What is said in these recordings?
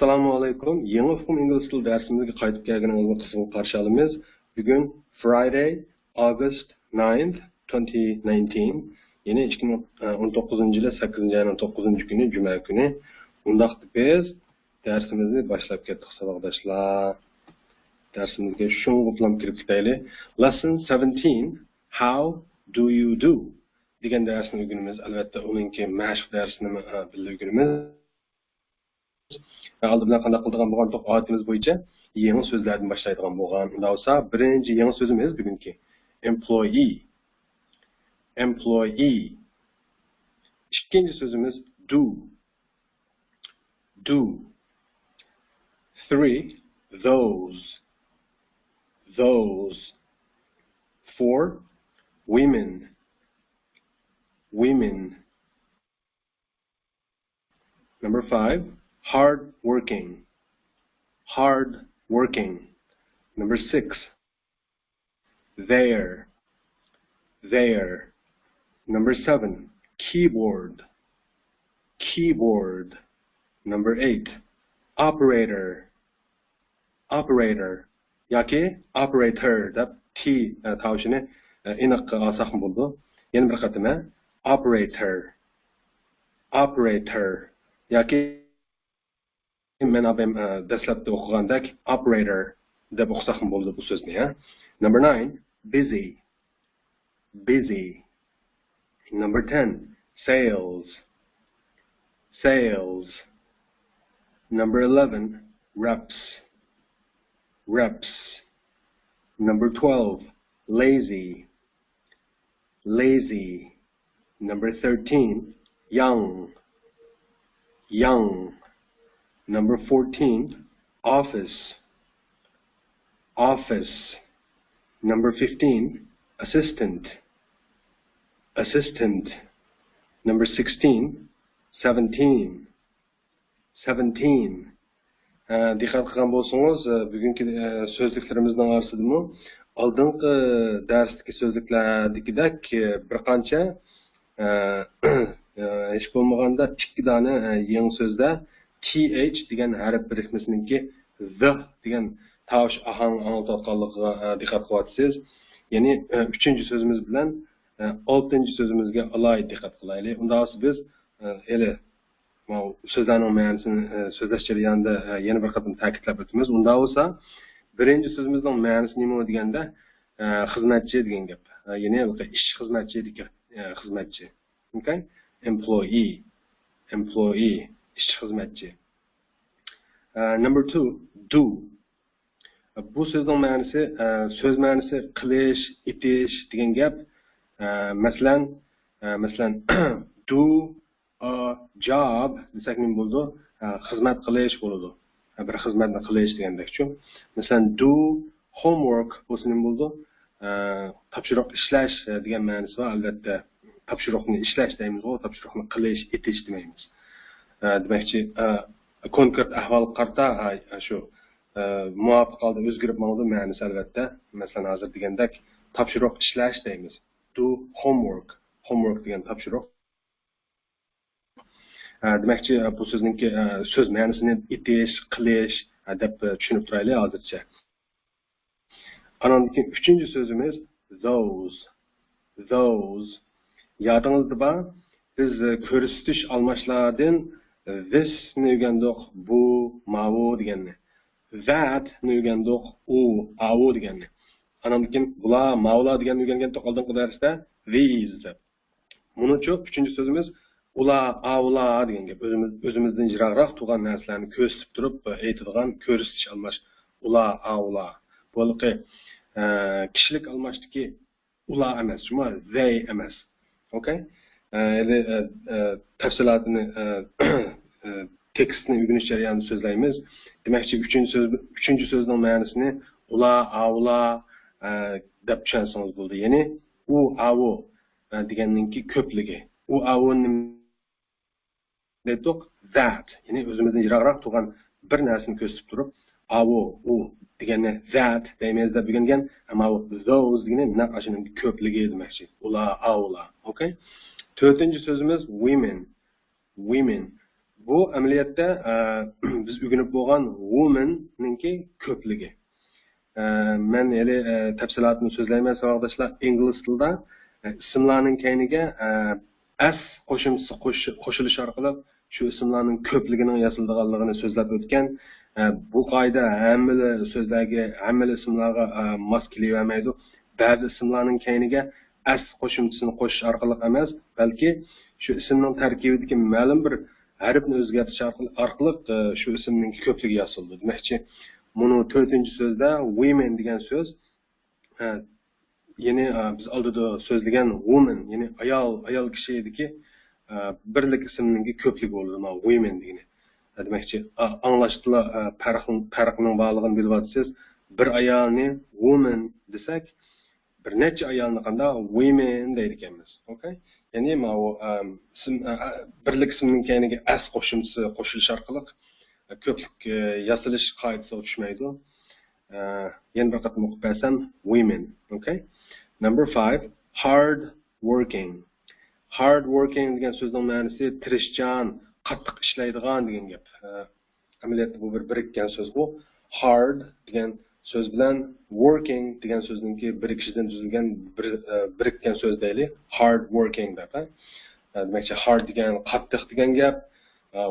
Assalamu alaykum. Yeni Ufkum İngiliz Dili dersimizge qaytıp gelgeningizge qizg'in qarshi olamiz. Bugun Friday, August 9th, 2019. Yeni 2019-yil 8-ayning 9-kuni, juma kuni. Undaqda biz dersimizni boshlab ketdik, saboqdoshlar. Dersimizge shunga bilan kirib ketaylik. Lesson 17, How do you do? degan darsni o'rganamiz. Albatta, uningki mashq darsini bildiramiz. Aldı bilan qanday qiladigan bo'lgan odatimiz bo'yicha yangi so'zlardan boshlaydigan bo'lgan. Unda bo'lsa, birinchi yangi so'zimiz bugungi employee. Employee. İkinci sözümüz do. Do. 3, those. Those. 4, women. Women. Number 5, hard working. Hard working. Number 6, there. There. Number 7, keyboard. Keyboard. Number 8, operator. Operator. Yoki operator deb T tavshini aniq olsak bo'ldi. Yana bir qatima operator. Operator. Yoki men abim dastlabda o'qigandak operator deb o'qisak bo'ldi bu so'zni, ha. Number 9, busy. Busy. Number 10, sales. Sales. Number 11, reps. Reps. Number 12, lazy. Lazy. Number 13, young. Young. Number 14, office. Office. Number 15, assistant. Assistant. Number 16, 17. 17. Dikkat qilgan bo'lsangiz, bugungi so'zliklarimizning orasida oldingi darsdagi so'zliklardagidek bir qancha hech bo'lmaganda ikki dona yangi so'zda th degan harf birikmasininki the degan tovush ahang anglatayotganligiga dikkat qilyapsiz. Ya'ni 3-chi so'zimiz bilan 6-chi so'zimizga alohida dikkat qilaylik. Unda biz ele so'zlarning ma'nosini so'zlash jarayonida yana bir qator ta'kidlab o'tamiz. Unda bo'lsa, birinchi so'zimizning ma'nosi nima deganda xizmatchi degan gap. Ya'ni ish xizmatchi degan xizmatchi. Okay? Employee. Employee, ish xizmatchi. Number 2, do. Bu so'zning ma'nosi so'z ma'nosi qilish, etish degan gap. Masalan, do a job desak nima bo'ldi? Xizmat qilish bo'ladi. Bir xizmatni qilish degandek-ku. Masalan, do homework bo'lsa nima bo'ldi? Topshiriq ishlash degan ma'nosi bor. Albatta, topshiriqni ishlash deymiz, topshiriqni qilish, etish demaymiz. Demakchi, konkret ahvol qarta shu muvofiq holda o'zgarib bo'ldi ma'nosi albatta. Masalan, hozir degandek topshiriq ishlash deymiz. Do homework. Homework degan topshiriq. Demakchi, bu so'zningki so'z ma'nosini etish, qilish deb tushunib turaylik hozircha. Anandan keyin 3-chi so'zimiz those. Those. Yodingizda bor, biz ko'rsatish almashlardan this ni o'rgandik, bu, mavu deganni. That ni o'rgandik, u, avu deganni. Anandan keyin bular, mavlar deganni o'rgangan oldingi darsda these. Buning uchun 3-chi so'zimiz ular, avlar degan gap. O'zimizdan yiroqroq turgan narsalarni ko'rsatib turib aytadigan ko'rsatish almash. Ular, avlar. Bo'liqi kishilik almashdiki ular emas, shuma they emas. Okay? Tafsilotini tekstni o'rganish jarayonida so'zlaymiz. Demakchi, 3-chi so'zning ma'nosini ular, avlar deb tushunsangiz bo'ldi. Ya'ni u, avu deganninki ko'pligi. U, avning dedik that, ya'ni o'zimizdan yiroqroq turgan bir narsani ko'rsatib turib, avu, u deganni that deymiz deb bilgan, ammo those degani naqashining ko'pligi demakchi. Ular, avlar. Okay? 4-chi so'zimiz women. Women. bu amaliyotda biz o'rganib bo'lgan woman'ninki ko'pligi. Men hali tafsilotini so'zlayman savoldoshlar. Ingliz tilida ismlarning keyniga as qo'shimchasi qo'shilish orqali shu ismlarning ko'pligining yasalganligini so'zlab o'tgan. Bu qoida hamma so'zlarga, hamma ismlarga mos kelavermaydi. Ba'zi ismlarning keyniga as qo'shimchasini qo'shish orqali emas, balki shu ismning tarkibidagi ma'lum bir harfni o'zgartirish orqali shu ismning ko'pligi yasaldi. Demakchi, buni 4-so'zda women degan so'z ya'ni biz oldida so'zlagan woman, ya'ni ayol kishi ediki, birlik ismning ko'pligi bo'ldi, mana women degani. Demakchi, anglashda farqning borligini bilyapsiz. Bir ayolni woman desak, bir necha ayolni qanda women deydi ekanmiz. Okay? Ya'ni mana birlik ismning keyiniga as qo'shimchasi qo'shilish orqali ko'plik yasalish qoidasiga tushmaydi. Yana bir qator o'qib bersam women. Okay? Number 5, hard working. Hard working degan so'zning ma'nosi tirishchan, qattiq ishlaydigan degan gap. Amaliyotda bu bir birikkan so'z bu. Hard degan so'z bilan working degan so'zningki birikishidan tuzilgan birikkan so'z deyli. Hard working deb. Demakchi, hard degan qattiq degan gap,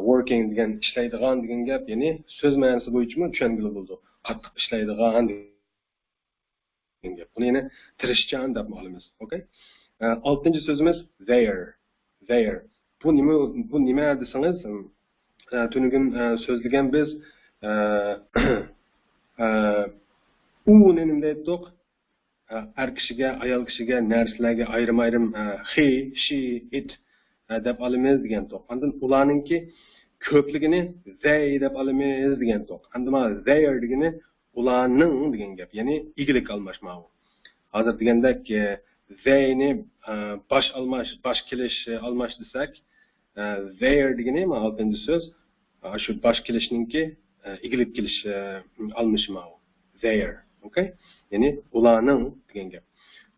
working degan ishlaydigan degan gap, ya'ni so'z ma'nosi bo'yicha tushungili bo'ldi. Qattiq ishlaydigan degan gap. Buni yana tirishchan deb olamiz. Okay? 6-so'zimiz there. Bu nima desangiz, tunugun so'zlagan biz u nima deydik? Er kishiga, ayol kishiga, narsalarga ayrim he, she, it deb olamiz degan to'q. Ondan ularningki ko'pligini they deb olamiz degan to'q. Endi there degani ularning degan gap, ya'ni igilik almashmoq. Hozir degandek they'ni baş kelish almash desak, there degani mana 6-so'z shu bash kelishninki igilik kelish almashmoq. There, okay? Ya'ni ularning degan gap.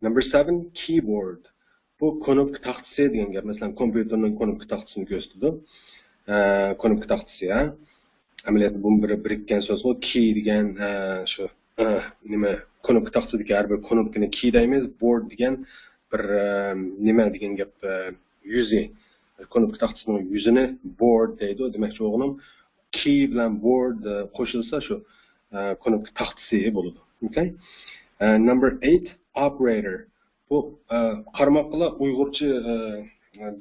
Number 7, keyboard. Bu konuk taxtasi degan gap. Masalan, kompyuterning konuk taxtasini ko'rsatadi. Konuk taxtasi, ha. Amaliyotda bu bir birikkan so'z. Key degan shu nima konuk taxtasidagi har bir konukni key deymiz. Board degan bir nima degan gap, yuzi. Konuk taxtasining yuzini board deydi. Demakchi o'g'lim key bilan board qo'shilsa shu konuk taxtasi bo'ladi. Okay? Number 8, operator. Bu qarmoqla Uyg'urcha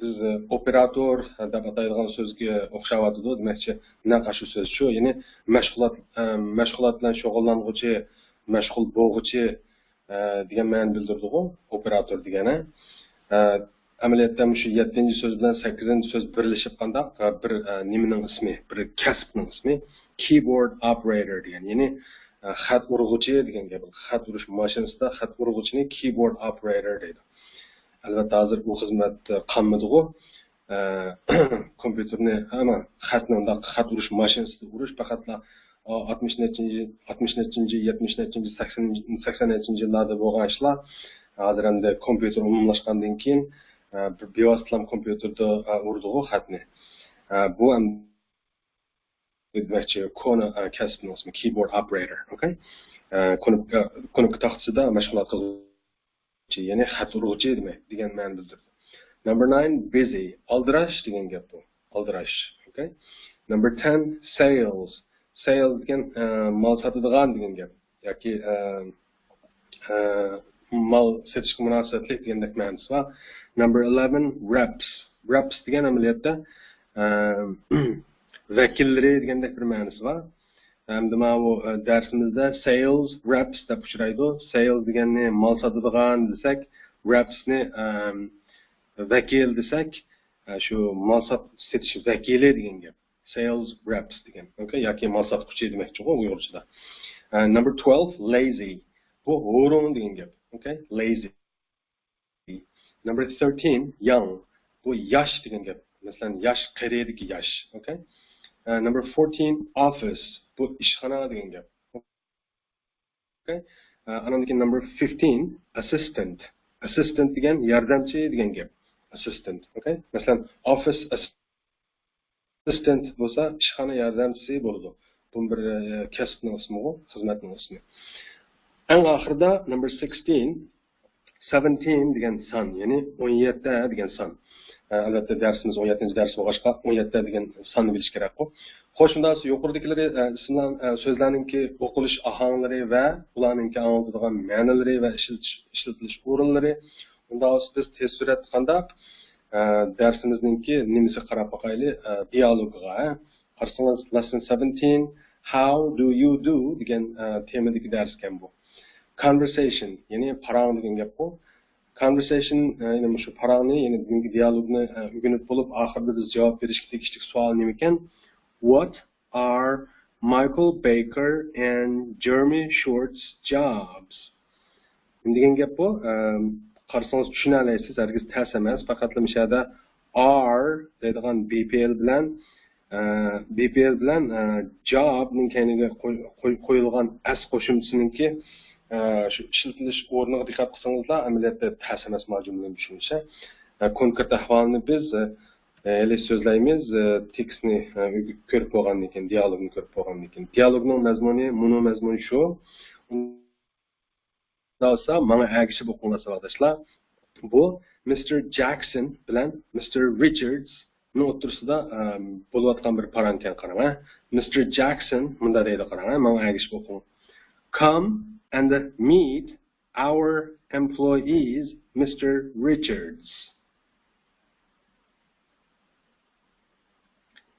biz operator deb ataydigan so'zga o'xshayotdi. Demakchi, naq shu so'z shu, ya'ni mashg'ulot bilan shug'ullanuvchi, mashg'ul bo'lg'uchi degan ma'no bildirdi-ku, operator degani. Amaliyotda shu 7-so'z bilan 8-so'z birlashib qandaq bir nimaning ismi, bir kasbning ismi keyboard operator degan, ya'ni xat urg'uchi degan gap. Xat urish mashinasida xat urg'uchini keyboard operator deydi. Albatta hozir bu xizmat qolmadi-ku. Kompyuterni hamma xat urish mashinasida urish faqatla 60-nechinchi, 70-nechinchi, 80-nechinchi yillarda bo'lgan ishlar. Hozir endi kompyuter umumlashgandan keyin bir bevositali kompyuterda urdi-ku xatni. Bu ham demakchi kona kasbning ismi keyboard operator, okay? Konuk taxtasida mashg'ulot qiluvchi, ya'ni xat uruvchi degan ma'no bildirdi. Number 9, busy. Aldirash degan gap bu. Aldirash, okay? Number 10, sales. Sales degan mal sotadigan degan gap yoki mal sotishga munosabatli degandek ma'nosi bor. Number 11, reps. Reps degan amaliyotda vakillari degandek bir ma'nosi bor. Endi mana bu darsimizda sales reps deb uchraydi. Sales deganni mal sotadigan desak, repsni vakil desak, shu mal sotish vakili degan gap. Sales reps degan. Okay, yoki mal sotuvchi demakchi Uyg'urchada. Number 12, lazy. Bu o'rin degan gap. Okay, lazy. Number 13, young. Bu yosh degan gap. Masalan, yosh qaridagi yosh. Okay. Number 14, office. Bu ishxona degan gap. Okay. Another number 15, assistant. Assistant degan yordamchi degan gap. Assistant. Okay. Masalan, office assistant bo'lsa ishxona yordamchisi bo'ladi. Bu bir kasbning ismi, xizmatning ismi. Eng oxirida number 17 degan son, ya'ni 17 degan son. Albatta darsimiz 17-ci dars bo'lg'achqa 17 degan sonni bilish kerak bu. Xo'sh, unda yuqoridagilari so'zlarningki o'qilish ohanglari va ularningki anglatidigan ma'nolari va ishlatilish o'rinlari. Unda biz tez surat qandaq darsimizningki nimasi qarab boqayli, dialogga. Qarasangiz lesson 17 how do you do degan temadagi dars ekan bu. Conversation, ya'ni parang degan gap bu. Conversation, ya'ni shu parangni, ya'ni bugungi dialogni o'rganib bo'lib, oxirida biz javob berishga tegishli savol nima ekan? What are Michael Baker and Jeremy Short's jobs? Degan gap bu. Qarasangiz tushuna olasiz, hargiz tas emas, faqat mishada are deydigan BPL bilan job ning kayniga qo'yilgan as qo'shimchasiningki shu ishlatilish o'rniga diqqat qilsangizlar, amaliyotda tas emas jumlani tushunishi. Konkret ahvolni biz so'zlaymiz, tekstni ko'rib bo'lgandan keyin, dialogni ko'rib bo'lgandan keyin. Dialogning mazmuni, mono mazmuni shu. Olsa, mana agishib o'qinglar savdoshlar. Bu Mr. Jackson bilan Mr. Richards ning o'rtasida bo'layotgan bir parankan qarama. Mr. Jackson bunda deydi qarama, mana agishib o'qing. Come and meet our employees, Mr. Richards.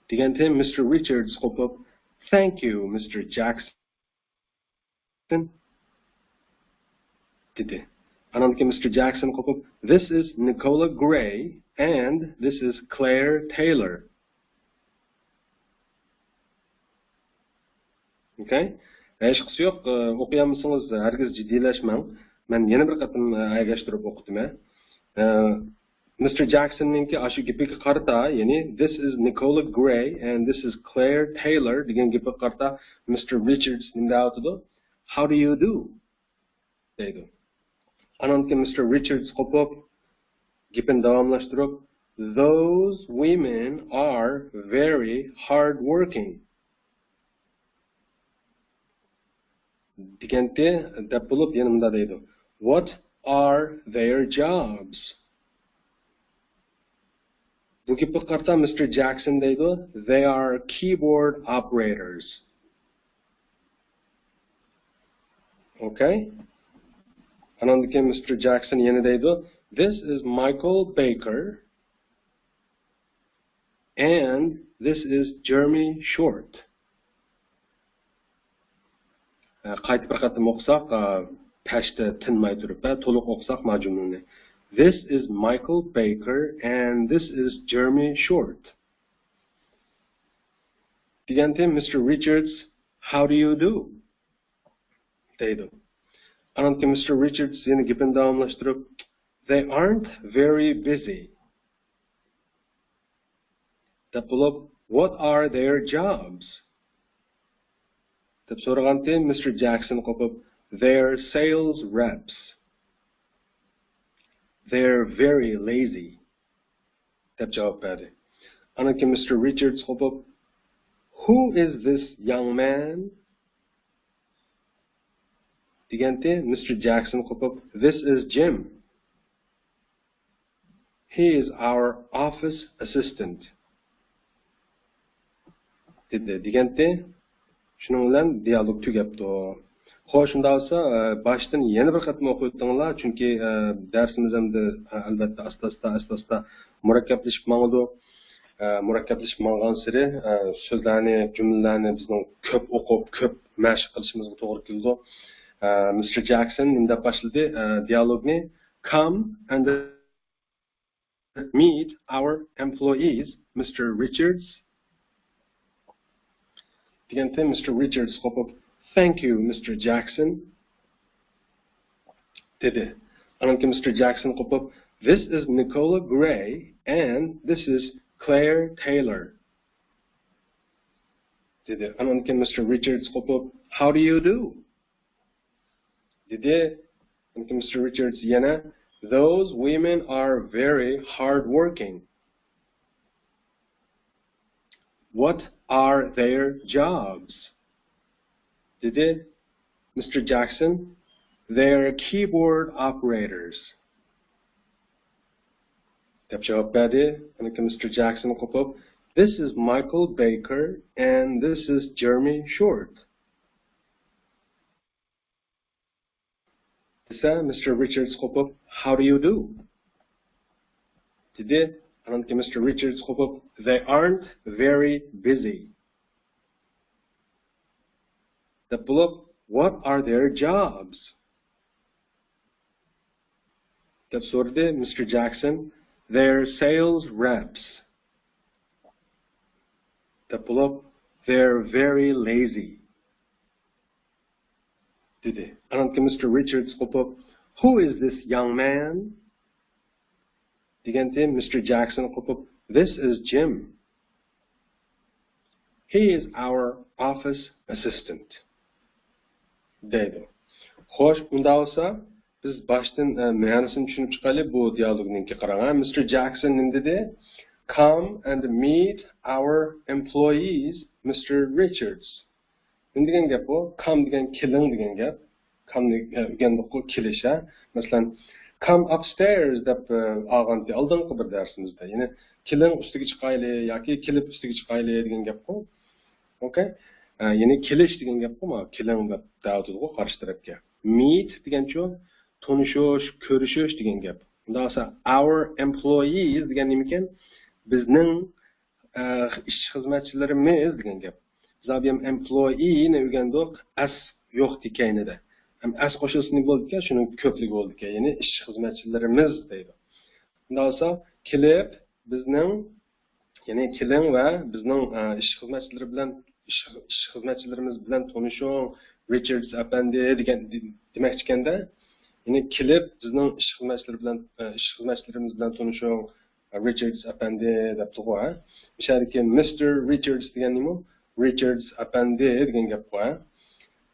Deganda Mr. Richards qo'pib, thank you, Mr. Jackson. Dedi. Ananki Mr. Jackson qo'pib, this is Nicola Gray and this is Claire Taylor. Okay? Hech qisi yo'q, o'qiyamsiz, hargiz jiddiylashmang. Men yana bir qatim aygashtirib o'qidim. Mr. Jackson'ninki ashu gipiga qarta, ya'ni this is Nicola Gray and this is Claire Taylor degan gipiga qarta Mr. Richards nimda aytadi? How do you do? deydi. Ananki Mr. Richards qo'pib gapini davomlashtirib, those women are very hard working. Deganda deb bo'lib yana bunda deydi. What are their jobs? Bu gapga qarta Mr. Jackson deydi, they are keyboard operators. Okay? Anandaki Mr. Jackson yana deydi, this is Michael Baker and this is Jeremy Short. Qaytib bir qatim o'qsaq, pashda tinmay turib, to'liq o'qsaq majumuni. This is Michael Baker and this is Jeremy Short. Deganda Mr. Richards, how do you do? deydi. Ananki Mr. Richards yana gapini davomlashtirib, they aren't very busy. Deb bo'lib, what are their jobs? Deb so'raganda Mr. Jackson qo'pib, they're sales reps. They're very lazy. Deb javob berdi. Ananki Mr. Richards qo'pib, who is this young man? Deganda Mr. Jackson qo'pib, this is Jim. He is our office assistant. Dedi. Deganda shuning bilan dialog tugabdi. Xo'sh, shunda bo'lsa, boshdan yana bir qatim o'qib o'tinglar, chunki darsimiz ham albatta asta-asta murakkablashib mangdi. Murakkablashib mangan sari so'zlarni, jumlalarni bizning ko'p o'qib, ko'p mashq qilishimizga to'g'ri keldi. Mr. Jackson unda boshladi dialogni. Come and meet our employees, Mr. Richards. Deganda Mr. Richards qo'pib, thank you, Mr. Jackson. dedi. Ananki Mr. Jackson qo'pib, this is Nicola Gray and this is Claire Taylor. dedi. Ananki Mr. Richards qo'pib, how do you do? dedi. Ananki Mr. Richards yana, those women are very hard working. what are their jobs? Dedi Mr. Jackson, they're keyboard operators. Deb cevap verdi. Mr. Jackson kopub, this is Michael Baker and this is Jeremy Short. Desa Mr. Richards kopub, how do you do? Dedi Mr. Richards kopub, they aren't very busy. Deb bulub, what are their jobs? Deb sordi Mr. Jackson, they're sales reps. Deb bulub, they're very lazy. Dedi. Mr. Richards kopub, who is this young man? Degende Mr. Jackson kopub, this is Jim. He is our office assistant. Deydi. Xo'sh, unda bo'lsa, biz boshdan ma'nosini tushunib chiqaylik bu dialogninki qarang. Mr. Jackson nim dedi? Come and meet our employees, Mr. Richards. Nima degan gap bu? Come degan keling degan gap. Come deganda ku kelisha. Masalan, come upstairs deb olganti oldingi bir darsimizda. Ya'ni keling ustiga chiqaylik yoki kelib ustiga chiqaylik degan gap ku. Okay? Ya'ni kelish degan gap ku, keling deb da'vatga qarshi tarafga. Meet degancha tanishish, ko'rishish degan gap. Unda bo'lsa our employees degan nima ekan? Bizning ish xizmatchilarimiz degan gap. Biz ham employee ni o'rgandik, as yo'q ekanida. Ham as qo'shilsin bo'ldi-ku, shuni ko'plik bo'ldi-ku. Ya'ni ish xizmatchilarimiz deydi. Unda bo'lsa kelib bizning ya'ni keling va bizning ish xizmatchilari bilan ish xizmatchilarimiz bilan tanishing, Richards apandi degan demak ekanda, ya'ni kelib bizning ish xizmatchilarimiz bilan tanishing, Richards apandi deb turg'a. Mishalki Mr. Richards degan nima? Richards apandi degan gap qo'ya.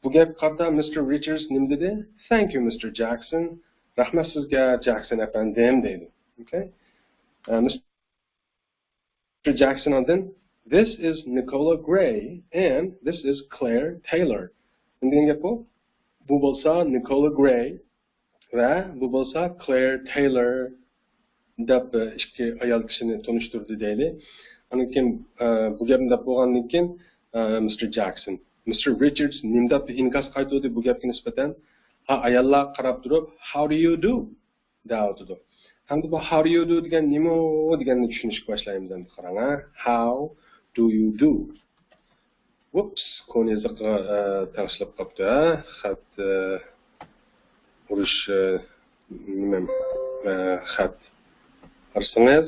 Bu gap qarta Mr. Richards nim dedi? Thank you Mr. Jackson. Rahmat sizga Jackson apandim deydi. Okay? Mr. Jackson ondan, this is Nicola Gray and this is Claire Taylor. Degan gap bu? Bu bo'lsa Nicola Gray va bu bo'lsa Claire Taylor deb ikki ayol kishini tanishtirdi deyli. Ana kim bu gapni deb bo'lgandan keyin Mr. Jackson, Mr. Richards nimdab inkas qaytdi bu gapga nisbatan ayollar qarab turib how do you do deydi. Hamda bu how do you do degan nima deganni tushunishga boshlaymiz endi qarang. How do you do? Whoops, qo'nizga tashlab qopti. Xat urush nima xat qarsangiz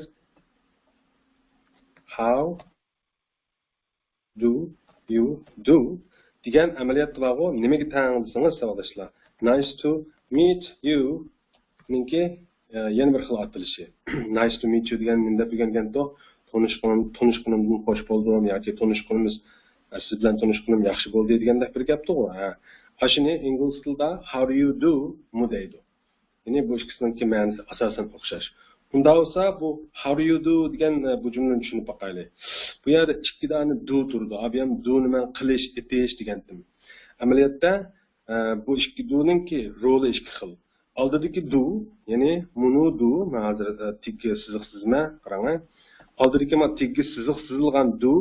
how do you do degan amaliyot qilago nimaga tang desangiz savoldoshlar. Nice to meet you ninki yana bir xil atilishi. Nice to meet you degan nima deganda tanishqanimdan xo'sh bo'ldim yoki tanishqanimiz siz bilan tanishqanim yaxshi bo'ldi deganda bir gapdir. Ashuni ingliz tilida how do you do mu deydi. Ya'ni bu ikkisiningki ma'nosi asosan o'xshash. Bunda bo'lsa bu how do you do degan bu jumlani tushunib boqaylik. Bu yerda ikki dona do turdi. Abi ham do nima qilish, etish degandim. Amaliyotda bu ikki do'ningki roli ikki xil. Oldidagi do, ya'ni munu do, hozir tikka siziq sizma, qarang. Oldidagi ma tikka siziq sizilgan do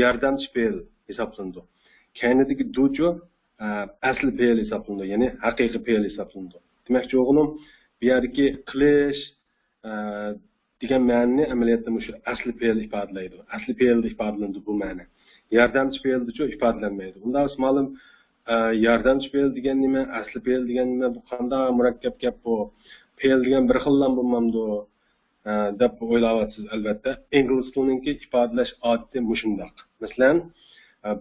yordamchi fe'l hisoblandi. Kaynidagi do'cho asli fe'l hisoblandi, ya'ni haqiqiy fe'l hisoblandi. Demakchi o'g'lim bu yerdagi qilish degan ma'noni amaliyotda shu asli fe'l ifodalaydi. Asli fe'l ifodalandi bu ma'no. Yordamchi fe'ldicho ifodalanmaydi. Unda ma'lum yordamchi fe'l degan nima, asli fe'l degan nima, bu qanday murakkab gap bu? Fe'l degan bir xillan bo'lmamdi deb o'ylayapsiz albatta. Ingliz tilininki ifodalash odati mushundoq. Masalan,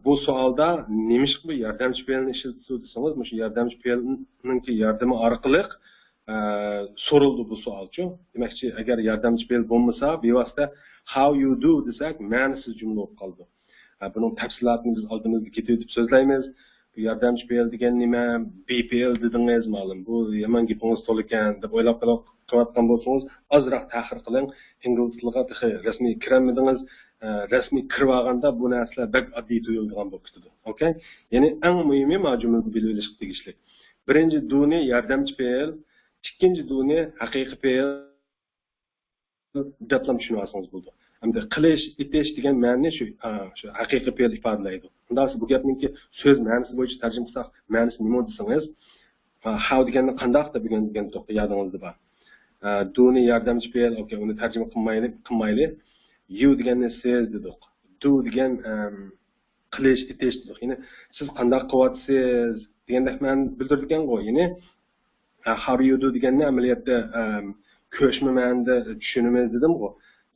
bu savolda nimish bu yordamchi fe'lni ishlatib desangiz, shu yordamchi fe'lninki yordami orqali so'rildi bu savolchi. Demakchi, agar yordamchi fe'l bo'lmasa, bevosita how you do desak, ma'nisiz jumla bo'lib qoldi. Buning tafsilotini biz oldimizga ketib so'zlaymiz. Bu yordamchi fe'l degan nima? Be fe'l dedingiz ma'lum. Bu yomon gapingiz to'la ekan deb o'ylab qilayotgan bo'lsangiz, ozroq ta'xir qiling. Ingliz tiliga rasmiy kiramidingiz, rasmiy kirib olganda bu narsalar bak oddiy tuyuladigan bo'lib ketadi. Okay? Ya'ni eng muhimi mana jumlada bilib olish tegishli. Birinchi duni yordamchi fe'l, ikkinchi duni haqiqiy fe'l deblam tushunib olsangiz bo'ldi. Hamda qilish, itish degan ma'noni shu haqiqiy fe'l ifodalaydi. Unda bu gapningki so'z ma'nosi bo'yicha tarjima qilsak, ma'nosi nima desangiz, how deganni qandoq deb degan to'xta yodingizda bor. Do'ni yordamchi fe'l, okay, uni tarjima qilmaylik. You deganni siz dedik. Do degan qilish, itish dedik. Ya'ni siz qandoq qilyapsiz degandek ma'ni bildirgan-ku. Ya'ni how do you do deganni amaliyotda ko'shma ma'nida tushunamiz dedim-ku.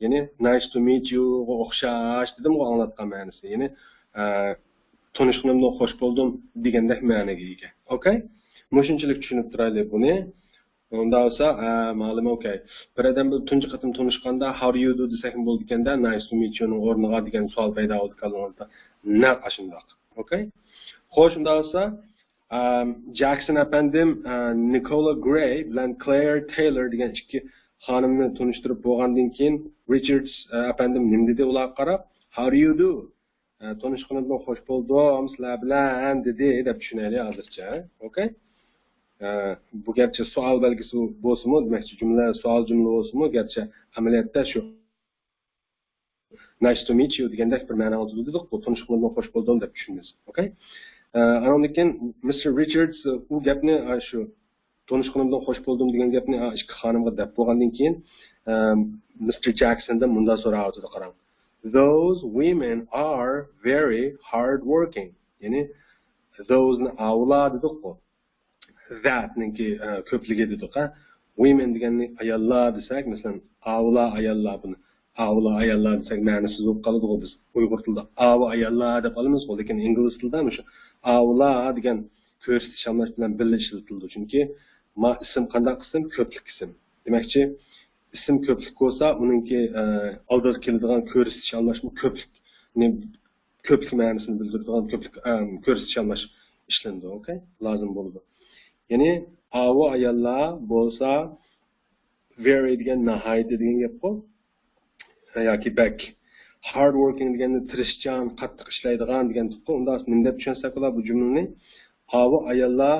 Ya'ni nice to meet you o'xshash dedim-ku anglatgan ma'nosi. Ya'ni tanishganimdan xush bo'ldim degandek ma'noga ega. Okay? Mushunchalik tushunib turaylik buni. Unda olsa, ma'lum okay. Bir odam bilan tunji qatim tanishganda how do you do desak bo'ldi ekanda nice to meet you ning o'rniga degan savol paydo bo'ldi kalmada. Naq ashundoq. Okay? Xo'sh, unda olsa, Jackson apandim Nicola Gray bilan Claire Taylor degan ikki xonimni tanishtirib bo'lgandan keyin Richards apandim nima dedi ularga qarab how do you do? Tanishganimdan xush bo'ldim, sizlar bilan dedi deb tushunaylik hozircha. Okay? Bu gerçi sual belgisi bo'lsa-mu, demakchi jumla savol jumla bo'lsa-mu, gerçi amaliyotda shu nice to meet you degandek bir ma'no oldi dedik, bu tanishganimdan xush bo'ldim deb tushunamiz. Okay? Andan keyin Mr. Richards u gapni shu tanishganimdan xush bo'ldim degan gapni ikki xonimga deb bo'lgandan keyin Mr. Jacksondan bunday so'raydi qarang. Those women are very hard working. Ya'ni those ni avla dedik-ku. That'ninki ko'pligi dedik, ha. Women deganni ayollar desak, masalan, avla ayollar buni. Avla ayollar desak ma'nisiz bo'lib qoladi biz. Uyg'ur tilida ava ayollar deb olamiz, lekin ingliz tilida shu avla degan ko'rsatish amlash bilan birga ishlatiladi. Chunki ma ism qanday qism ko'plik ism. Demakchi, ism ko'plik bo'lsa, uningki oldiga keladigan ko'rsatish almashma ko'plik ma'nosini bildiradigan ko'plik ko'rsatish almash ishlandi, okay? Lozim bo'ldi. Ya'ni ava ayollar bo'lsa very degan nihayat degan gap bu. Yoki back hard working deganni tirishchan, qattiq ishlaydigan degan tuqqu. Unda nima deb tushunsak bo'lar bu jumlani? Ava ayollar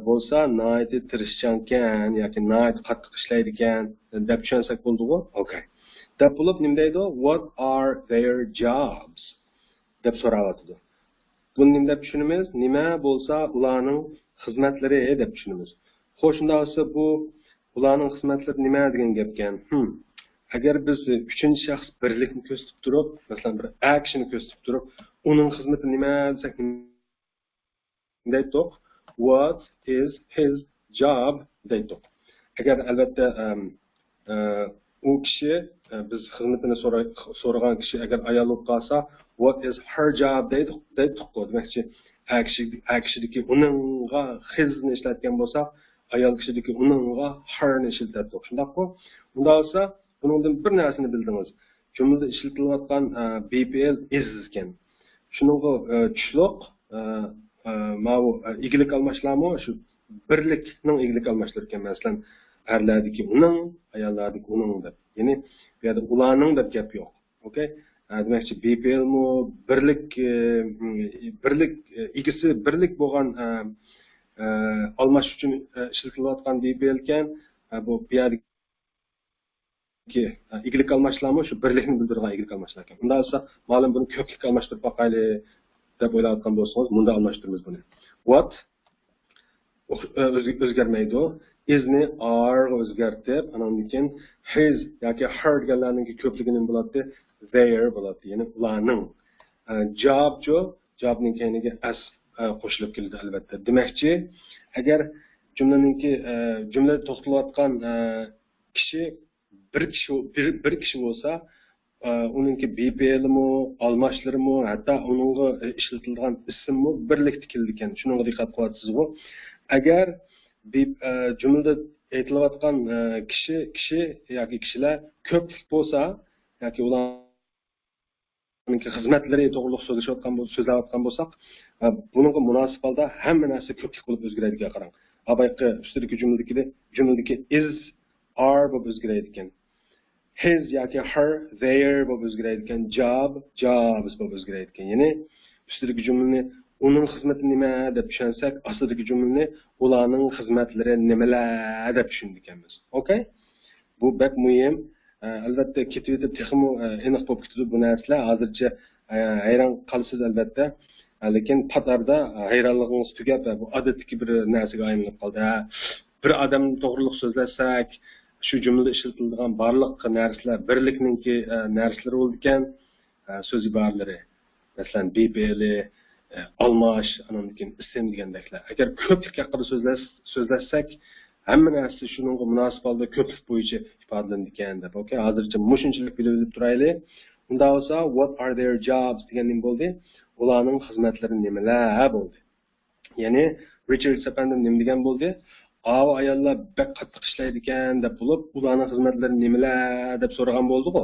bo'lsa nihayat tirishchankan yoki nihayat qattiq ishlaydigan deb tushunsak bo'ldi-ku. Okay. Deb bo'lib nima deydi? What are their jobs? deb so'rayapti. Buni nima deb tushunamiz? Nima bo'lsa ularning xizmatlari deb tushunamiz. Xo'sh, unda bo'lsa bu ularning xizmatlari nima degan gapkan? Agar biz uchinchi shaxs birlikni ko'rsatib turib, masalan bir actionni ko'rsatib turib, uning xizmati nima desak deydik? What is his job deydik. Agar albatta u kishi biz xizmatini so'ragan kishi agar ayol bo'lib qolsa, what is her job deydik. Demakchi akishidagi uningga hizni ishlatgan bo'lsa, ayol kishidagi uningga herni ishlatyapti. Shundaqmi? Unda olsa buningdan bir narsani bildingiz. Jumlada ishlatilayotgan BPL is ekan. Shuningga tushliq ma'vu igilik almashlarmi shu birlikning igilik almashlari ekan. Masalan, erlardagi uning, ayollardagi uning deb. Ya'ni bu yerda ularning deb gap yo'q. Okay? Demakchi BPL mu birlik ikisi birlik bo'lgan almash uchun ishlatilayotgan BPL ekan. Bu piyadagi igilik almashlarmi shu birlikni bildirgan igilik almashlar ekan. Unda esa ma'lum buni ko'plik almashtirib boqayli deb o'ylayotgan bo'lsangiz, bunda almashtiramiz buni. What o'zgarmaydi. Isni are o'zgartib, andan keyin his yoki her deganlarning ko'pligini bo'ladi, their bo'ladi. Ya'ni ularning. Jobning keyiniga as qo'shilib keldi albatta. Demakchi, agar jumlada to'xtalayotgan kishi bir kishi bo'lsa, uningki BPLmi, almashlarimi, hatto uningga ishlatilgan ismmi birlikda keldi ekan. Shunga diqqat qilyapsizmi? Agar jumlada aytilayotgan kishi yoki kishilar ko'plik bo'lsa, yoki ularning xizmatlari to'g'riliq so'zlayotgan bo'lsak, buningga munosib holda hamma narsa ko'plik bo'lib o'zgaradigan qarang. Abayqi ustidagi jumladagi is are bo'lib o'zgaradi ekan. his yoki her, their bo'lib o'zgarayotgan, jobs bo'lib o'zgarayotgan. Ya'ni ustidagi jumlani uning xizmati nima deb tushunsak, ostidagi jumlani ularning xizmatlari nimalar deb tushundik ekanmiz. Okay? Bu bak muhim. Albatta ketib o'tib texmo aniq bo'lib ketdi bu narsalar. Hozircha hayron qolasiz albatta. Lekin patarda hayronligingiz tugab, bu odatdagi bir narsaga aylanib qoldi. Bir odamni to'g'riliq so'zlasak, shu jumlada ishlatiladigan barliq narsalar birlikninki narsalar bo'ldi ekan, so'z iboralari. Masalan, BPL, almash, anonkin ism degandeklar. Agar ko'plik haqida so'zlasak, hamma narsa shuningga munosib holda ko'plik bo'yicha ifodalanadi ekan deb. Okay, hozircha mushunchalik bilib turaylik. Unda bo'lsa, what are their jobs degan nima bo'ldi? Ularning xizmatlari nimalar bo'ldi? Ya'ni Richard Sapandan nima degan bo'ldi? Ava ayollar bak qattiq ishlaydi ekan deb bo'lib, ularning xizmatlari nimalar deb so'ragan bo'ldi-ku.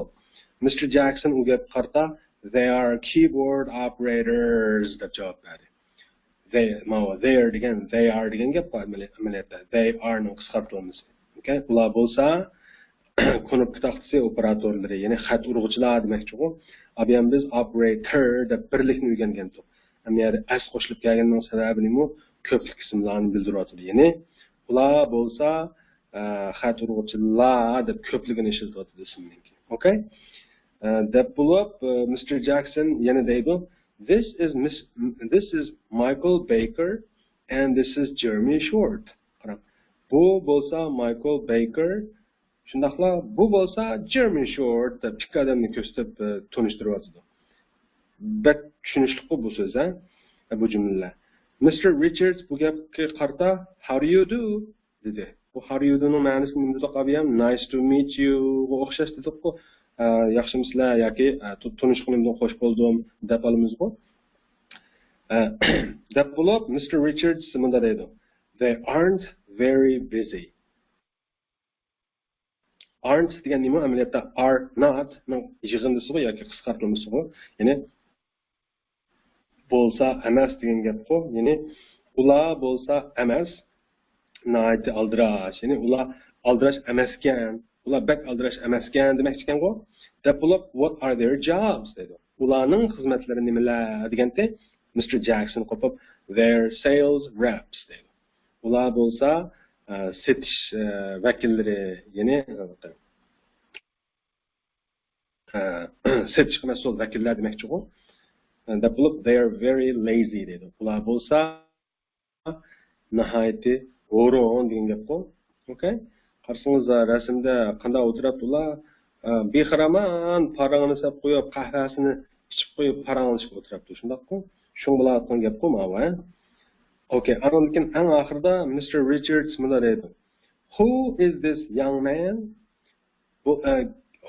Mr. Jackson u gap qarta, they are keyboard operators deb javob berdi. They are degan gap bor amaliyotda. They are ning qisqartirilmasi. Okay, ular bo'lsa knopka taqtisi operatorlari, ya'ni xat urg'uchilar demakchi-ku. Abiyam biz operator deb birlikni o'rgangan to'p. Amma yerda as qo'shilib kelganning sababi nima? Ko'plik ismlarni bildiryapti. Ya'ni ular bo'lsa xat urg'uchilar deb ko'pligini ishlatyapti desimki. Okay? Deb bo'lib Mr. Jackson yana deydi, this is Michael Baker and this is Jeremy Short. Qarang. Bu bo'lsa Michael Baker, shundaqla bu bo'lsa Jeremy Short deb ikki odamni ko'rsatib tanishtiryapti. Bet tushunishli bu so'z, bu jumlalar. Mr. Richards bu gapga qarta how do you do dedi. Bu how do you do ning ma'nosi nima deb qabiyam? Nice to meet you ga o'xshash dedi-ku. Yaxshimisizlar yoki tanishganimdan xush bo'ldim deb olamiz-ku. Deb bo'lib Mr. Richards bunda deydi. They aren't very busy. Aren't degan nima? Amaliyotda are not ning yig'indisi yoki qisqartirilmasi. Ya'ni bo'lsa emas degan gap-ku. Ya'ni ular bo'lsa emas, night aldirash. Ya'ni ular aldirash emaskan. Ular bak aldirash emaskan demak ekan-ku. Deb bo'lib what are their jobs dedi. Ularning xizmatlari nimalar deganda Mr. Jackson qo'pib their sales reps dedi. Ular bo'lsa setish vakillari, ya'ni setish mas'ul vakillar demakchi-ku. Deb bo'lib they are very lazy dedi. Ular bo'lsa nihoyatda o'ron degan gap-ku. Okay? Qarsangiz rasmda qanday o'tiribdi ular? Bexaraman parangini sab qo'yib, qahvasini ichib qo'yib, paranglashib o'tiribdi. Shundaqmi? Shung bilan aytgan gap-ku ma'va. Okay, lekin eng oxirida Mr. Richards bunday dedi. Who is this young man? Bu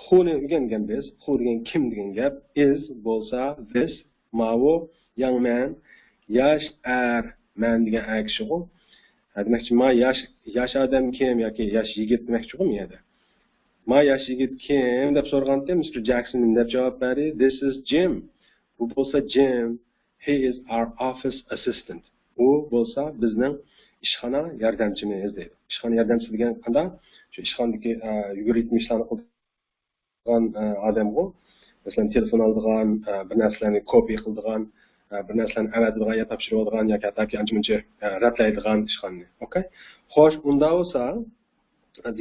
who ni degan biz, who degan kim degan gap, is bo'lsa this ma'vo young man, yosh man degan akshigu. Demakchi ma yosh odam kim yoki yosh yigit demakchi-ku bu yerda. Ma yosh yigit kim deb so'raganda Mr. Jackson deb javob berdi. This is Jim. Bu bo'lsa Jim. He is our office assistant. U bo'lsa bizning ishxona yordamchimiz deydi. Ishxona yordamchisi degan qanday? Shu ishxonadagi yugurib ishlarni qilgan odam-ku. Masalan, telefon oladigan, bir narsalarni kopiya qiladigan, bir narsalarni avatadigan, ya topshiradigan yoki hattoki ancha-muncha ratlaydigan ishxona. Okay? Xo'sh, unda bo'lsa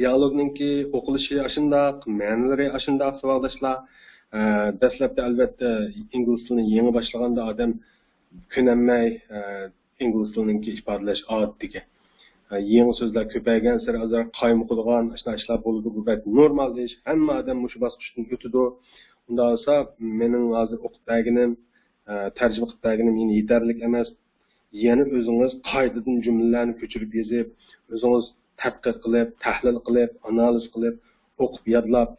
dialogninki o'qilishi ashundaq, ma'nolari ashundaq savoldoshlar. Dastlabda albatta ingliz tilini yangi boshlaganda odam ko'namay ingliz tilininki ifodalash odatiga. Yangi so'zlar ko'paygan sari azar qaymoqadigan ishlar bo'ladi. Bu normal ish. Hamma odam shu bosqichdan o'tadi. Unda bo'lsa mening hozir o'qitganim, tarjima qilganim meni yetarli emas. Yana o'zingiz qoidadan jumlalarni ko'chirib yozib, o'zingiz tadqiq qilib, tahlil qilib, analiz qilib, o'qib yodlab,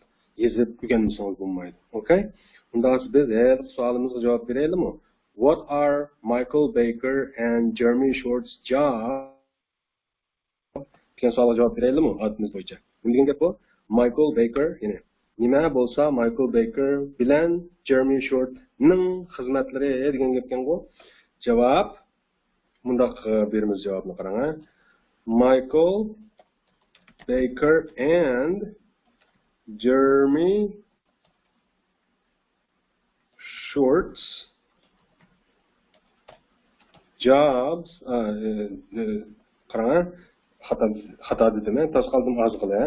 yozib o'rganmasangiz bo'lmaydi. Okay? Unda biz savolimizga javob beraylikmi? What are Michael Baker and Jeremy Short's job? Degan savolga javob beraylikmi? Adimiz bo'yicha. Nima degan gap bu? Michael Baker, ya'ni nima bo'lsa Michael Baker bilan Jeremy Shortning xizmatlari degan gapkan bu. Javob bundaq beramiz javobni qarang. Michael Baker and Jeremy Short's jobs qarang xato dedim to's qoldim ozg'ili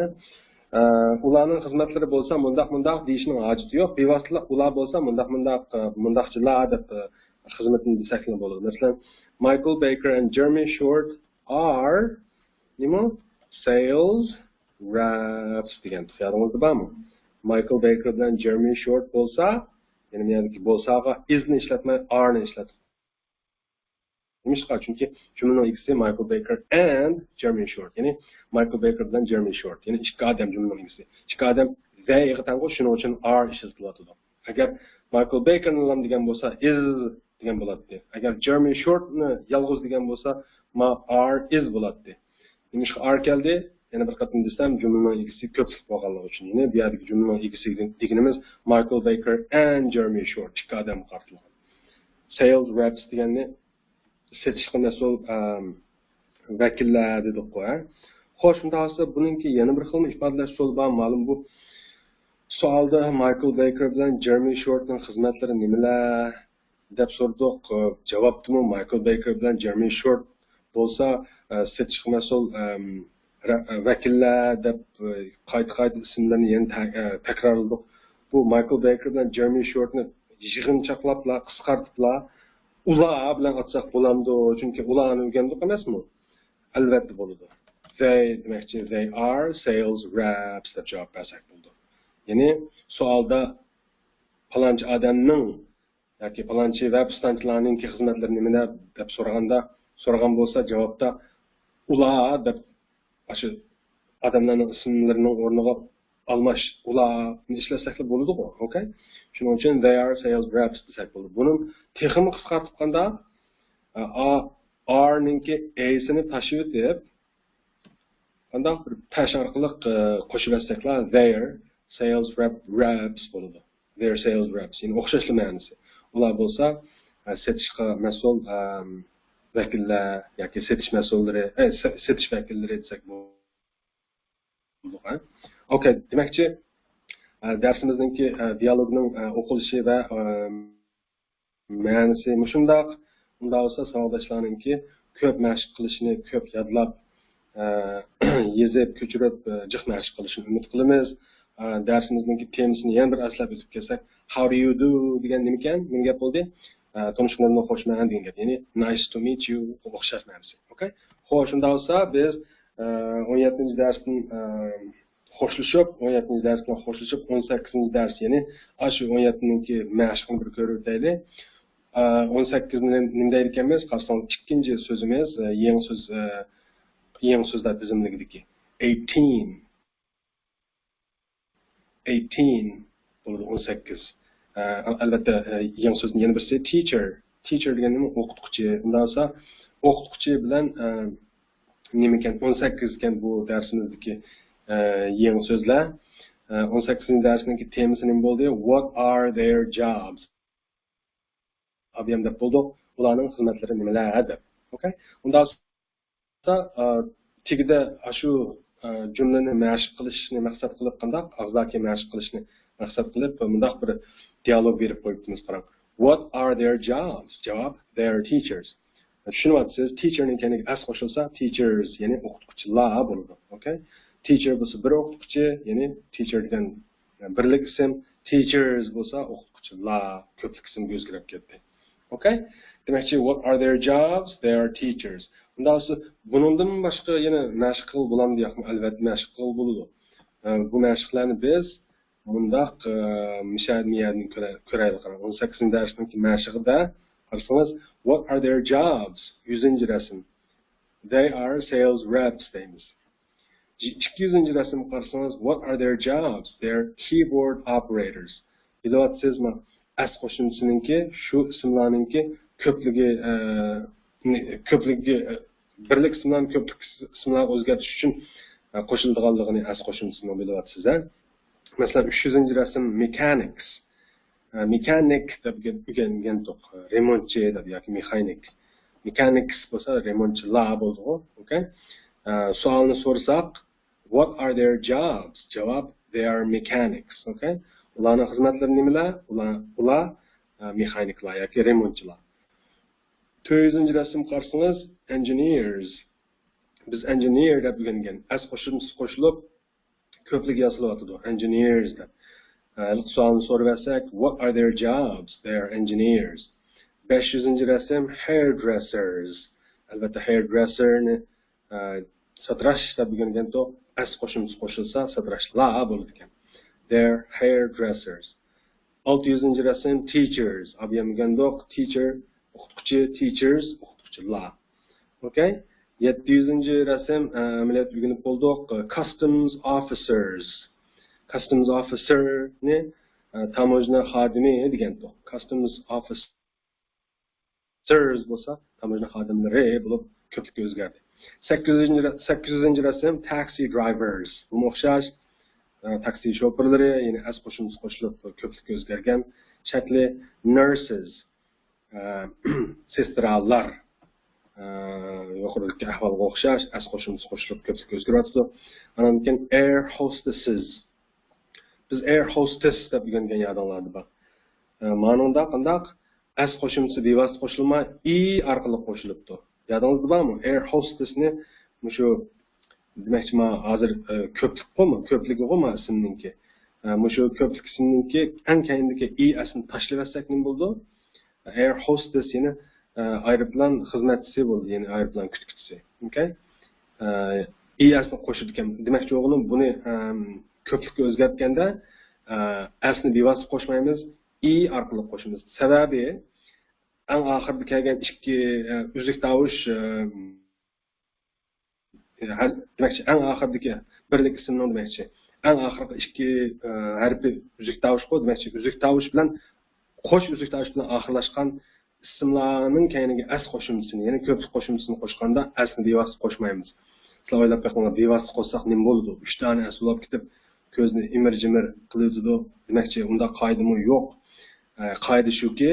ularning xizmatlari bo'lsa mundaq deyishning hojati yo'q bevosita ular bo'lsa mundaqchilar deb xizmatini desak bo'ladi masalan Michael Baker and Jeremy Short are nima sales reps degan yodingizda bormi Michael Baker bilan Jeremy Short bo'lsa ya'ni bo'lsaga isni ishlatmay are ni ishlatib chunki jumlaning ikkisi Michael Baker and Jeremy Short ya'ni Michael Baker bilan Jeremy Short ya'ni ikki odam jumlaning ikkisi ikki odam they tango shuning uchun are ishlatiladi agar Michael Baker nim degan bo'lsa is degan bo'ladi agar Jeremy Short ni yolg'iz degan bo'lsa are is bo'ladi nimishqa are keldi yana bir qatim desam jumlaning ikkisi ko'plik bo'lganligi uchun ya'ni bu yerdagi jumlaning ikkisi deganimiz Michael Baker and Jeremy Short ikki odam qartilgan sales reps deganni setishga mas'ul vakillar dedik qo'y. Xo'sh, bunday bo'lsa buningki yana bir xil ifodalash yo'li bor, ma'lum bu savolda Michael Baker bilan Jeremy Shortning xizmatlari nimalar deb so'radik. Javobdimi Michael Baker bilan Jeremy Short bo'lsa setishga mas'ul vakillar deb qayta ismlarni yana takrorladik. Bu Michael Baker bilan Jeremy Shortni yig'inchoqlablar, qisqartiblar ular bilan atsak bo'lamdi chunki ularni o'rgandik emasmi albatta bo'ladi they demakchi they are sales reps deb javob bersak bo'ldi ya'ni savolda palonchi odamning yoki palonchi veb stansiyalarning xizmatlari nima deb so'ragan bo'lsa javobda ular deb shu odamlarning ismlarining o'rniga almash ularni ishlasak bo'ladi okay shuning uchun they are sales reps desak bo'ladi buni texnik qisqartib qanda are ninki a'sini tashib etib qanday bir tash orqali qo'shibetsaklar their sales reps bo'ladi their sales reps ya'ni o'xshashli ma'nosi ular bo'lsa setishga mas'ul vakillar yoki setish mas'ullari setish vakillari desak bo'ladi okay demakchi darsimizningki dialogning o'qilishi va ma'nosi shundoq unda bo'lsa savoldoshlarningki ko'p mashq qilishni ko'p yodlab yezib ko'chirib jiq mashq qilishni umid qilamiz darsimizningki temasini yana bir aslab o'tib kelsak how do you do degan nima ekan nima gap bo'ldi tanishganlarni xo'shman degan gap ya'ni nice to meet you o'xshash ma'nosi okay xo'sh shunda bo'lsa biz 17 darsning xo'shlashib 17 dars bilan xo'shlashib 18 dars ya'ni shu 17ninki mashqni bir ko'rib o'taylik 18 ni nima deydi ekanmiz qasddan ikkinchi so'zimiz yangi so'zlar tizimligidagi 18 bo'ladi 18 albatta yangi so'zning yana birisi teacher degani nima o'qituvchi undan bo'lsa o'qituvchi bilan nima ekan 18 ekan bu darsimizdagi yangi so'zlar 18 darsningki temasi nima bo'ldi what are their jobs abiyamda bo'ldi ularning xizmatlari nimalar deb okay undan tigida shu jumlani mashq qilishni maqsad qilib qanday og'zaki mashq qilishni maqsad qilib bundoq bir dialog berib qo'yibmiz qarang what are their jobs javob they are teachers tushunyapsiz teacherning kaniga as qo'shilsa teachers ya'ni o'qituvchilar bo'ladi okay teacher bo'lsa bir o'qituvchi ya'ni teacher degan birlik ism teachers bo'lsa o'qituvchilar ko'plik ismga o'zgarib ketdi okay demakchi what are their jobs they are teachers undan bundan boshqa yana mashq qil bo'lamdi yo'qmi albatta mashq qil bo'ladi bu mashqlarni biz bundaq mishadni ko'raylik 18 darsning mashqida qarasangiz what are their jobs 100 rasm they are sales reps deymiz 200 rasm qarasangiz what are their jobs they're keyboard operators bilasizmi as qo'shimchaninki shu ismlarninki ko'pligi birlik ismlarni ko'plik ismlar o'zgartirish uchun qo'shilganligini as qo'shimchasini bilasizsiz masalan 300 rasm mechanics mechanic deb o'rgangandik remontchi deb yoki mexanik mechanics bo'lsa remontchilar bo'ldi okay savolni so'rasak What are their jobs? Javob, they are mechanics. Okay? Ularning xizmatlari nimalar? Ular mexaniklar yoki remontchilar. 400-rasm qarsangiz, engineers. Biz engineer deb o'rgangan. As qo'shilib ko'plik yozilyapti. Engineers deb. Sualni so'rasak, what are their jobs? They are engineers. 500-rasm, hairdressers. Albatta hairdresserni satrash deb o'rgangan to as qo'shilsa satrashlar bo'ladi ekan. They're hairdressers. 600-rasm, teachers. Abiyamgandoq teacher, o'qituvchi, teachers, o'qituvchilar. Okay? 700-rasm amaliyot o'rganib bo'ldik. Customs officers. Customs officer ne tamojna xodimi degan to. Customs officers bo'lsa tamojna xodimlari bo'lib ko'plikka o'zgardi. 800-rasm taxi drivers. Bu o'xshash taksi shoferlari, ya'ni as qo'shilib ko'plikka o'zgargan shakli nurses. Sestralar. Yuqoridagi ahvolga o'xshash as qo'shilib ko'plikka o'zgaryapti. Ana keyin air hostesses. Biz air hostess deb o'rgangan yodinglarda bor. Ma'noda qandaq as qo'shimcha bevosita qo'shilmay i orqali qo'shilibdi. Yodingizda bormi? Air hostessni shu demakchi men hozir ko'pligi qo'yma ismninki. Shu ko'plik ismninki eng keyindagi i asini tashlaversak nima bo'ldi? Air hostess yana aeroplan xizmatchisi bo'ldi, ya'ni aeroplan kutuvchisi. Okay? I asini qo'shib ekan. Demakchi o'g'lim buni ko'plikka o'zgartganda asni bevosita qo'shmaymiz, i orqali qo'shamiz. Sababi eng oxirda kelgan ikki uzuk tovush demakchi eng oxirdagi birlik ismni demakchi eng oxirgi ikki harfi uzuk tovush qo'y demakchi uzuk tovush bilan qo'sh uzuk tovush bilan oxirlashgan ismlarning keyiniga as qo'shimchasini, ya'ni ko'plik qo'shimchasini qo'shganda asni bevosita qo'shmaymiz. Sizlar o'ylab qo'yinglar, bevosita qo'shsak nima bo'ladi? 3 dona as bo'lib ketib ko'zni imir-jimir qiladi. Demakchi unda qoidami yo'q. Qoida shuki,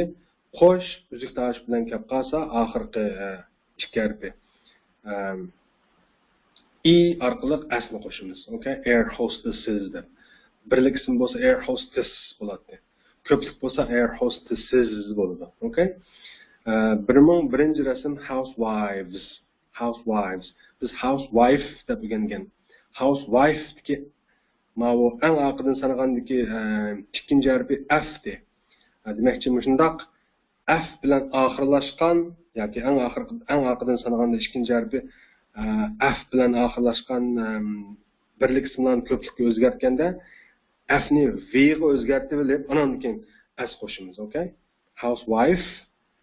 qo'sh uzuk tovush bilan kelib qolsa oxirgi ikki harfi i orqali asni qo'shamiz. Okay? Air hostesses deb. Birlik ism bo'lsa air hostess bo'ladi. Ko'plik bo'lsa air hostesses bo'ladi. Okay? 1001-rasm housewives. Housewives. Biz housewife deb o'rgangan. Housewife ki ma'vo eng oxirdan sanagandagi ikkinchi harfi f de. Demakchi shundaq f bilan oxirlashgan yoki eng oxirdan sanaganda ikkinchi harfi f bilan oxirlashgan birlik ismlarni ko'plikka o'zgartganda f ni v ga o'zgartib olib, undan keyin as qo'shamiz. Okay? Housewife,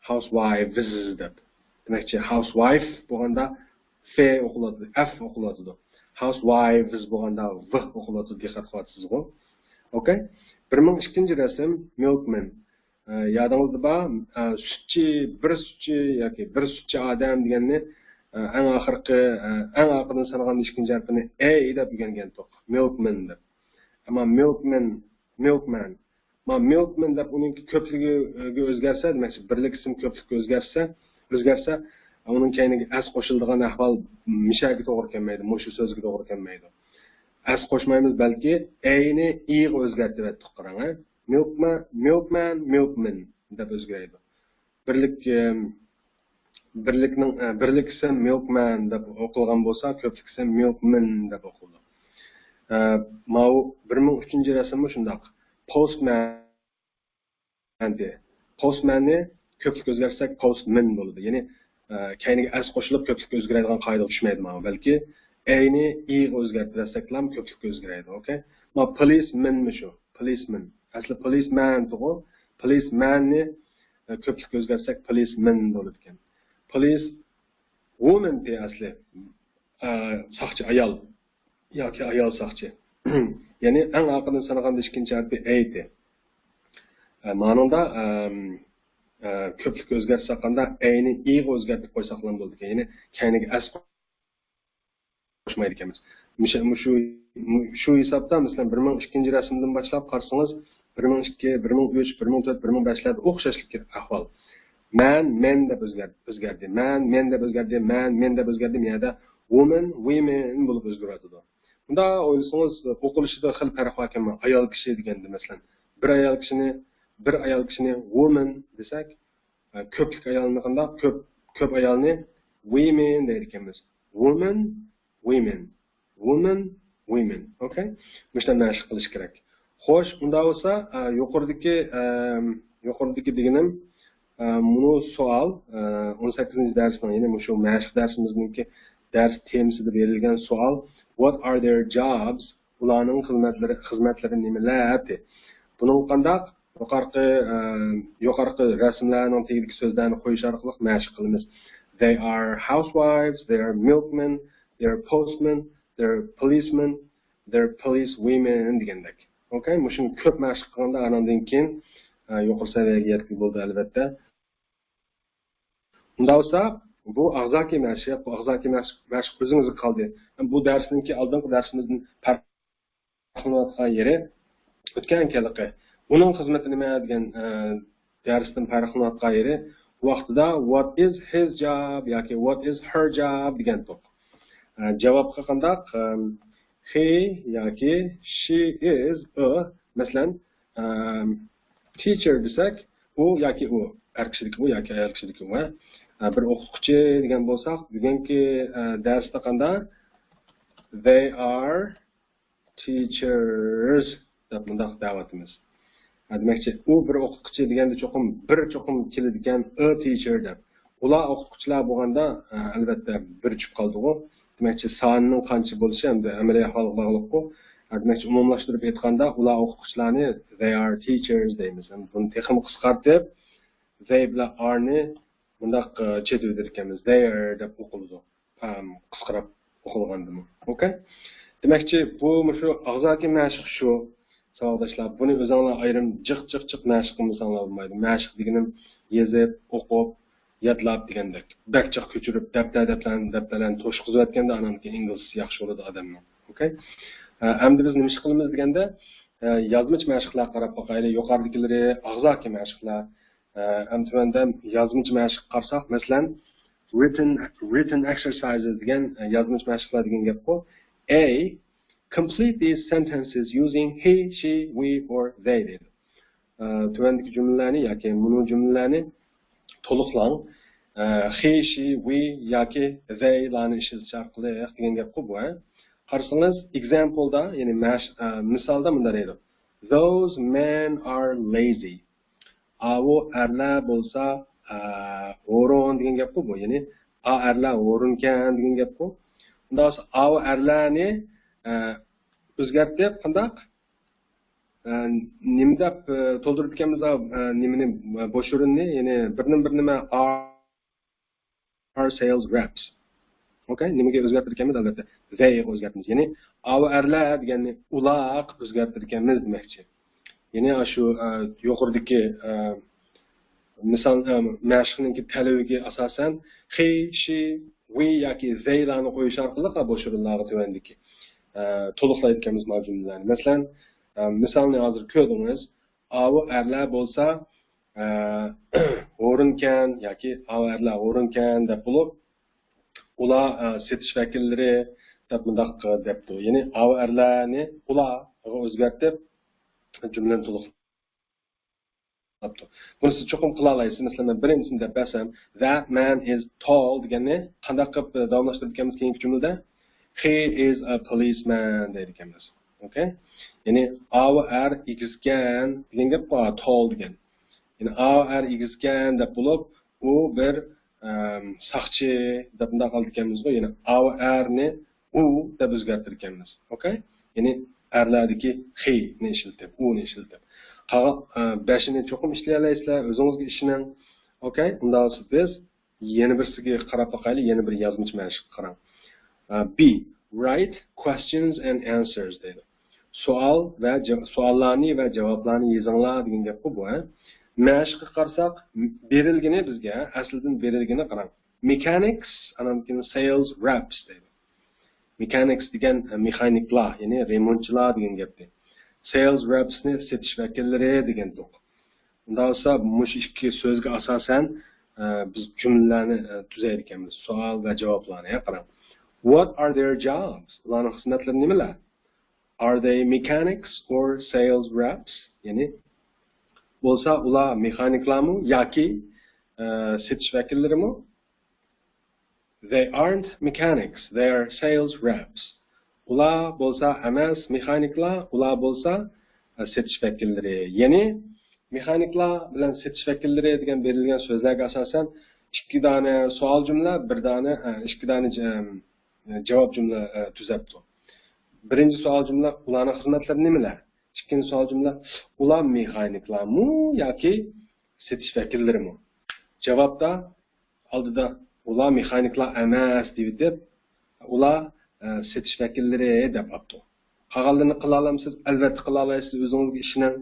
housewives deb. Demakchi housewife bo'lganda f o'qiladi, f o'qiladi. Housewives bo'lganda v o'qiladi, diqqat qilasizmi? Okay? 1002-rasm milkman. Yodingizda bor, sutchi, bir sutchi yoki bir sutchi odam deganni eng oxirdan sanaganda ikkinchi harfini a deb o'rgangan to'q. Milkman deb. Ammo milkman deb uning ko'pligiga o'zgarsa, demakchi birlik ism ko'plikka o'zgarsa, uning keyiniga as qo'shiladigan ahvol mishaga to'g'ri kelmaydi, mushu so'zga to'g'ri kelmaydi. As qo'shmaymiz, balki a ni i ga o'zgartirib aytdik qarang. Milkman deb o'zgaradi. Birlik ism milkman deb o'qilgan bo'lsa, ko'plik ism milkman deb o'qildi. Mau 1003-rasmda shundaq. Postmanni ko'plik o'zgarsak postman bo'ladi. Ya'ni keyiniga as qo'shilib ko'plikka o'zgaradigan qoida tushmaydi mana, balki a ni i ga o'zgartirsak ham ko'plikka o'zgaradi. Okay? Ma policeman shu. Policeman. Asli policeman to'g'ri. Policemanni ko'plikka o'zgarsak policeman bo'ladi ekan. Police woman de asli soqchi ayol yoki ayol soqchi. Ya'ni eng oxirdan sanaganda ikkinchi harfi a de. Ma'noda ko'plikka o'zgartganda a ni i ga o'zgartirib qo'ysak ham bo'ladi ekan. Ya'ni keyiniga as qo'shmaydi ekanmiz. Shu hisobda masalan 1002-rasmdan boshlab qarasangiz 1002, 1003, 1004, 1005larda o'xshashlik ahvol. Men deb o'zgardi. Men deb o'zgardi. Men deb o'zgardi. Miyada women, women bo'lib o'zgaradi. Bunda o'ylasangiz o'qilishida xil farq bor ekan. Ayol kishi deganda masalan, bir ayol kishini woman desak, ko'plik ayolni qanday ko'p ayolni women deydi ekanmiz. Woman, women. Okay? Bunday mashq qilish kerak. Xo'sh, unda bo'lsa yuqoridagi deganim bunu savol 18-darsning, ya'ni shu mashq darsimizningki dars temasida berilgan savol, what are their jobs? Ularning xizmatlari nimalar? Buning qandaq yuqorqi rasmlarning tegishli so'zlarni qo'yish orqali mashq qilamiz. They are housewives, they are milkmen, they are postmen, they are policemen, they are policewomen degandek. Okay? Mushuni ko'p mashq qilganda andan keyin yuqori saviyaga yetib bo'ldi albatta. Unda bo'lsa bu ag'zaki mashq o'zingizga qoldi. Bu darsningki oldingi darsimizning farqlanadigan yeri o'tgan kelqi. Uning xizmati nima degan darsdan farqlanadigan yeri vaqtida what is his job yoki what is her job degan to'q. Javobga qandaq he yoki she is a masalan teacher desak, u yoki u er kishilik bu yoki ayol kishilik bu. Bir o'quvchi degan bo'lsak, bugungi darsda qanday they are teachers deb bundaq da'vatimiz. Demakchi, u bir o'quvchi deganda cho'qim keladi ekan a teacher deb. Ular o'quvchilar bo'lganda albatta bir jup qoldi-ku. Demakchi, sonning qancha bo'lishi hamda amaliy ahvolga bog'liq-ku. Demakchi, umumlashtirib aytganda ular o'quvchilarni they are teachers deymiz. Buni texnik qisqartib they bilan are ni bundaq chetib ekanmiz. They are deb o'qiladi. Qisqarib o'qilgandimi. Okay? Demakchi, bu shu og'zaki mashq shu. Savodoshlar, buni o'zinglar ayrim jiq mashq qilmasanglar bo'lmaydi. Mashq deganim yezib, o'qib, yodlab degandek. Bakchiq ko'chirib, daftarlarni to'shqizib aytganda ananki ingliz yaxshi bo'ladi odamning. Okay? Endi biz nima ish qilamiz deganda, yozmich mashqlar qarab boqaylik. Yuqoridagilari og'zaki mashqlar. Amtumanda yozmich mashq qarsak, masalan, written exercises degan yozmich mashqlar degan gap bu. A complete these sentences using he, she, we or they dedi. Tuvandagi jumlalarni yoki bunu jumlalarni to'liqlang. He, she, we yoki they larni ishlatish orqali degan gap bu. Qarasangiz example-da, ya'ni misolda bunday deydi. Those men are lazy. Avo erlar bo'lsa o'rin degan gap bu. Ya'ni erlar o'rinkan degan gap bu. Unda avo erlarni o'zgartib qandaq nima deb to'ldirib o'tganmiz nimani bo'sh o'rinni, ya'ni bir nima are sales reps. Okay, nimaga o'zgartirganmiz albatta they o'zgartiramiz. Ya'ni erlar deganni ular o'zgartirganmiz demakchi. Ya'ni shu yuqoridagi misol mashqninki talabiga asosan he, she, we yoki they larni qo'yish orqali bo'sh o'rinlarga tuvandiki to'liqlayotganmiz mavjudlarni. Masalan, misolni hozir ko'rdingiz. Erlar bo'lsa o'rinkan yoki erlar o'rinkan deb bo'lib, ular setish vakillari deb bundaq debdi. Ya'ni erlarni ularga o'zgartib jumlani to'liqlabdi. Buni siz cho'qim qila olasiz. Masalan, birincisini deb bersam, that man is tall deganni qanday qilib davomlashtirib ekanmiz keyingi jumlada? He is a policeman deydi ekanmiz. Okay? Ya'ni er igizgan degan gap bor, tall degan. Ya'ni er igizgan deb bo'lib, u bir saqchi deb bunday qilib ekanmiz. Ya'ni erni u deb o'zgartirganmiz. Okay? Ya'ni erlardagi he ni ishlatib, u ni ishlatib. Beshini cho'qim ishlay olasizlar, o'zingizga ishining. Okay? Unda biz yana birsiga qarab boqaylik, yana bir yozmich mashq qarang. B. Write questions and answers dedi. Savollarni va javoblarni yozinglar degan gap bu. Mashqqa qarasak, berilgani bizga aslida berilgani qarang. Mechanics, anamkin sales reps dedi. Mechanics degan mexaniklar, ya'ni remontchilar degan gapdi. Sales reps ni setish vakillari degan to'q. Unda esa mush ikki so'zga asosan biz jumlalarni tuzaydiganmiz. Savol va javoblarni qarang. What are their jobs? Ularning xizmatlari nimalar? Are they mechanics or sales reps? Yani bo'lsa ular mexaniklarmi yoki setish vakillarimi? They aren't mechanics, they are sales reps. Ular bo'lsa emas mexaniklar, ular bo'lsa setish vakillari. Yani mexaniklar bilan setish vakillari degan berilgan so'zlarga asosan ikki dona savol jumla, bir dona ikki dona javob jumla tuzabdi. Birinchi savol jumla ularning xizmatlari nimalar? Ikkinchi savol jumla ular mexaniklarmi yoki setish vakillarimi? Javobda oldida ular mexaniklar emas deb ular setish vakillari deb aytdi. Qolganlarini qila olamsiz? Albatta qila olasiz. O'zingizga ishning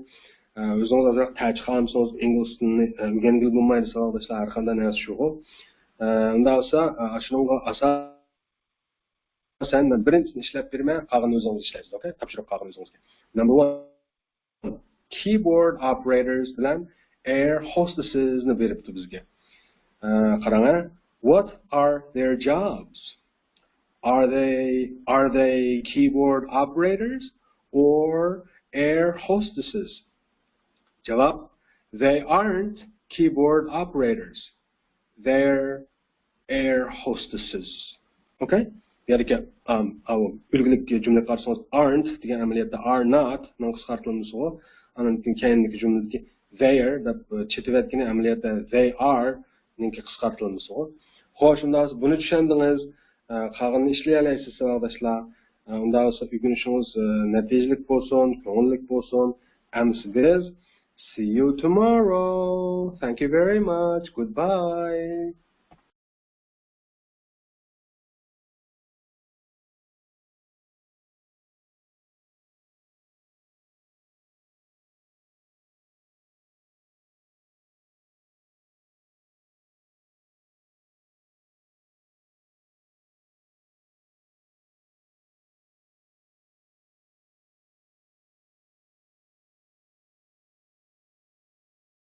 o'zingiz ozroq ta'jib qilsangiz ingliz tilini o'rgangil bo'lmaydi savoldoshlar har qanday narsa shu. Unda bo'lsa shunga asosan birinchisini ishlab bermay qolganini o'zingiz ishlaysiz, okay? Topshiriq qolgan o'zingizga. Number 1 keyboard operators bilan air hostesses ni beribdi bizga. Qarang, what are their jobs? Are they keyboard operators or air hostesses? Jawab: they aren't keyboard operators. They're air hostesses. Okay? Yani ki ülgülük cümle karşısında aren't degan ameliyatda are not nan qisqartirilmasi o. Anan keyingi jumladagi they're deb chetivatgan ameliyatda they are ninki qisqartirilmasi o. Xo'sh, unda buni tushundingiz, qolganini ishlay olasiz savoldoshlar. Unda o'qinishingiz natijali bo'lsin, ko'ngilli bo'lsin. Amsi biz see you tomorrow. Thank you very much. Goodbye.